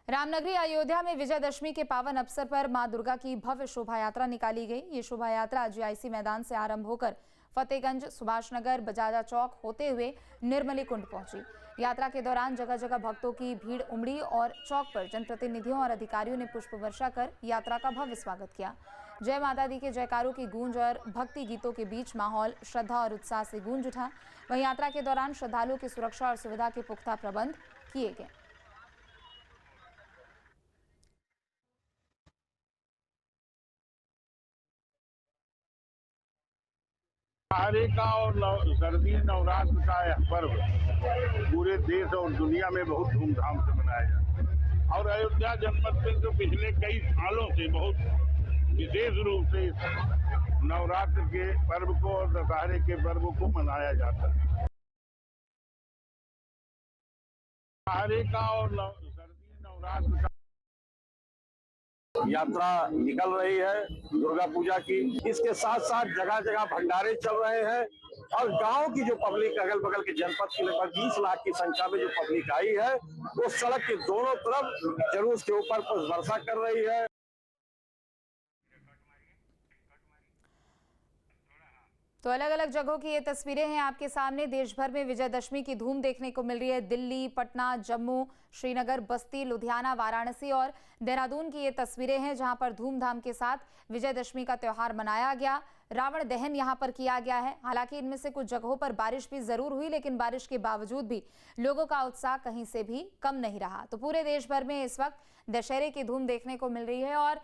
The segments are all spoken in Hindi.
रामनगरी अयोध्या में विजयदशमी के पावन अवसर पर मां दुर्गा की भव्य शोभा यात्रा निकाली गई। ये शोभा यात्रा जीआईसी मैदान से आरंभ होकर फतेहगंज, सुभाष नगर, बजाजा चौक होते हुए निर्मली कुंड पहुंची। यात्रा के दौरान जगह जगह भक्तों की भीड़ उमड़ी और चौक पर जनप्रतिनिधियों और अधिकारियों ने पुष्प वर्षा कर यात्रा का भव्य स्वागत किया। जय माता दी के जयकारों की गूंज और भक्ति गीतों के बीच माहौल श्रद्धा और उत्साह से गूंज उठा। वहीं यात्रा के दौरान श्रद्धालुओं की सुरक्षा और सुविधा के पुख्ता प्रबंध किए गए। दशहरे का और सर्दी नवरात्र का यह पर्व पूरे देश और दुनिया में बहुत धूमधाम से मनाया जाता है और अयोध्या जनपद में तो पिछले कई सालों से बहुत विशेष रूप से नवरात्र के पर्व को और दशहरे के पर्व को मनाया जाता है। दशहरे का और सर्दी नवरात्र का यात्रा निकल रही है दुर्गा पूजा की। इसके साथ साथ जगह जगह भंडारे चल रहे हैं और गांव की जो पब्लिक, अगल बगल के जनपद की लगभग 20 लाख की संख्या में जो पब्लिक आई है वो सड़क के दोनों तरफ जुलूस के ऊपर पुष्प वर्षा कर रही है। तो अलग अलग जगहों की ये तस्वीरें हैं आपके सामने। देश भर में विजयदशमी की धूम देखने को मिल रही है। दिल्ली, पटना, जम्मू, श्रीनगर, बस्ती, लुधियाना, वाराणसी और देहरादून की ये तस्वीरें हैं जहां पर धूमधाम के साथ विजयदशमी का त्योहार मनाया गया। रावण दहन यहां पर किया गया है। हालांकि इनमें से कुछ जगहों पर बारिश भी जरूर हुई, लेकिन बारिश के बावजूद भी लोगों का उत्साह कहीं से भी कम नहीं रहा। तो पूरे देश भर में इस वक्त दशहरे की धूम देखने को मिल रही है और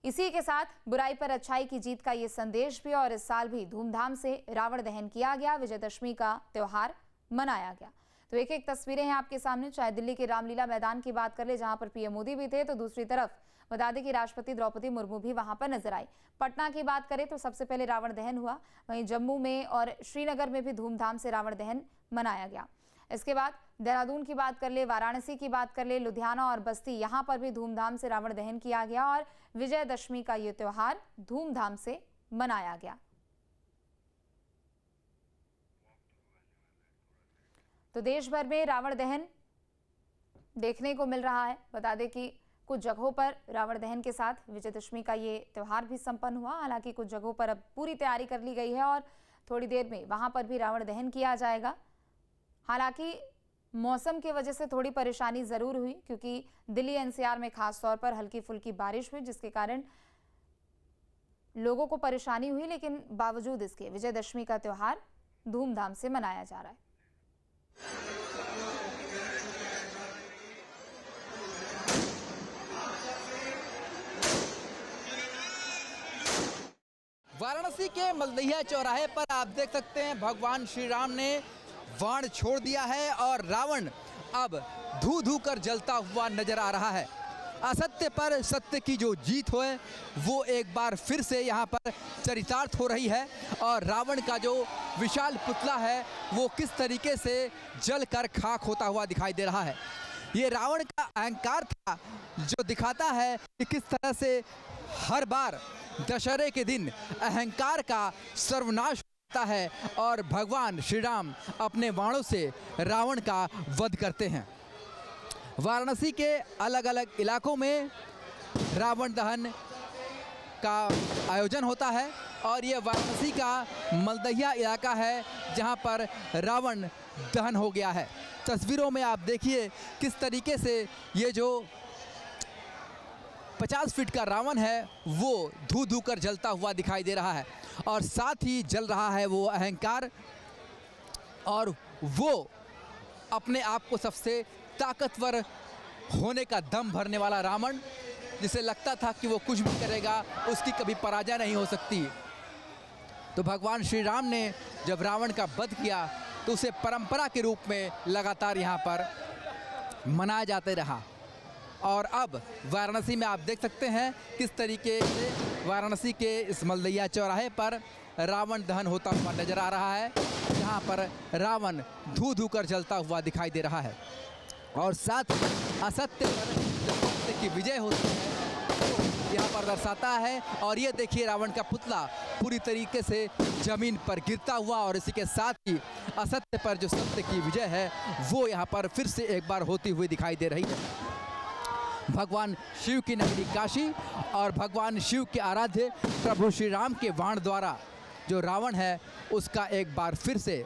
इसी के साथ बुराई पर अच्छाई की जीत का ये संदेश भी। और इस साल भी धूमधाम से रावण दहन किया गया, विजयदशमी का त्योहार मनाया गया। तो एक एक तस्वीरें हैं आपके सामने। चाहे दिल्ली के रामलीला मैदान की बात कर ले जहां पर पीएम मोदी भी थे, तो दूसरी तरफ बता दें कि राष्ट्रपति द्रौपदी मुर्मू भी वहां पर नजर आई। पटना की बात करें तो सबसे पहले रावण दहन हुआ। वहीं जम्मू में और श्रीनगर में भी धूमधाम से रावण दहन मनाया गया। इसके बाद देहरादून की बात कर ले, वाराणसी की बात कर ले, लुधियाना और बस्ती, यहां पर भी धूमधाम से रावण दहन किया गया और विजयदशमी का ये त्योहार धूमधाम से मनाया गया। तो देश भर में रावण दहन देखने को मिल रहा है। बता दें कि कुछ जगहों पर रावण दहन के साथ विजयदशमी का ये त्योहार भी संपन्न हुआ। हालांकि कुछ जगहों पर अब पूरी तैयारी कर ली गई है और थोड़ी देर में वहां पर भी रावण दहन किया जाएगा। हालांकि मौसम की वजह से थोड़ी परेशानी जरूर हुई, क्योंकि दिल्ली एनसीआर में खास तौर पर हल्की फुल्की बारिश हुई, जिसके कारण लोगों को परेशानी हुई। लेकिन बावजूद इसके विजयदशमी का त्योहार धूमधाम से मनाया जा रहा है। वाराणसी के मलदहिया चौराहे पर आप देख सकते हैं भगवान श्री राम ने बाण छोड़ दिया है और रावण अब धू धू कर जलता हुआ नजर आ रहा है। असत्य पर सत्य की जो जीत है वो एक बार फिर से यहाँ पर चरितार्थ हो रही है और रावण का जो विशाल पुतला है वो किस तरीके से जलकर खाक होता हुआ दिखाई दे रहा है। ये रावण का अहंकार था जो दिखाता है कि किस तरह से हर बार दशहरे के दिन अहंकार का सर्वनाश होता है और भगवान श्री राम अपने बाणों से रावण का वध करते हैं। वाराणसी के अलग अलग इलाकों में रावण दहन का आयोजन होता है और ये वाराणसी का मलदहिया इलाका है जहां पर रावण दहन हो गया है। तस्वीरों में आप देखिए किस तरीके से ये जो 50 फीट का रावण है वो धू धू कर जलता हुआ दिखाई दे रहा है और साथ ही जल रहा है वो अहंकार और वो अपने आप को सबसे ताकतवर होने का दम भरने वाला रावण, जिसे लगता था कि वो कुछ भी करेगा उसकी कभी पराजय नहीं हो सकती। तो भगवान श्री राम ने जब रावण का वध किया तो उसे परंपरा के रूप में लगातार यहाँ पर मनाया जाते रहा और अब वाराणसी में आप देख सकते हैं किस तरीके से वाराणसी के इस मलदहिया चौराहे पर रावण दहन होता हुआ नजर आ रहा है, जहाँ पर रावण धू धू कर जलता हुआ दिखाई दे रहा है और साथ ही असत्य पर जब सत्य की विजय होती है तो यहाँ पर दर्शाता है। और ये देखिए रावण का पुतला पूरी तरीके से जमीन पर गिरता हुआ और इसी के साथ ही असत्य पर जो सत्य की विजय है वो यहाँ पर फिर से एक बार होती हुई दिखाई दे रही है। भगवान शिव की नगरी काशी और भगवान शिव के आराध्य प्रभु श्री राम के बाण द्वारा जो रावण है उसका एक बार फिर से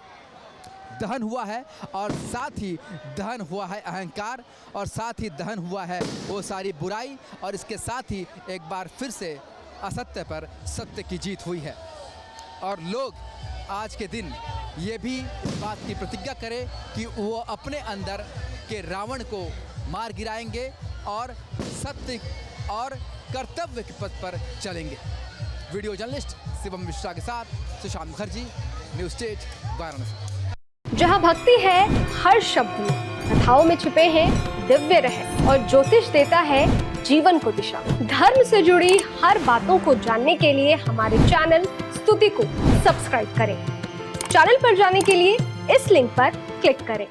दहन हुआ है और साथ ही दहन हुआ है अहंकार और साथ ही दहन हुआ है वो सारी बुराई और इसके साथ ही एक बार फिर से असत्य पर सत्य की जीत हुई है। और लोग आज के दिन ये भी बात की प्रतिज्ञा करें कि वो अपने अंदर के रावण को मार गिराएंगे और सत्य और कर्तव्य के पथ पर चलेंगे। वीडियो जर्नलिस्ट शिवम मिश्रा के साथ सुशांत मुखर्जी, न्यूज़ स्टेट, वाराणसी। जहाँ भक्ति है हर शब्द में, कथाओं में छुपे हैं दिव्य रहस्य और ज्योतिष देता है जीवन को दिशा। धर्म से जुड़ी हर बातों को जानने के लिए हमारे चैनल स्तुति को सब्सक्राइब करें। चैनल पर जाने के लिए इस लिंक पर क्लिक करें।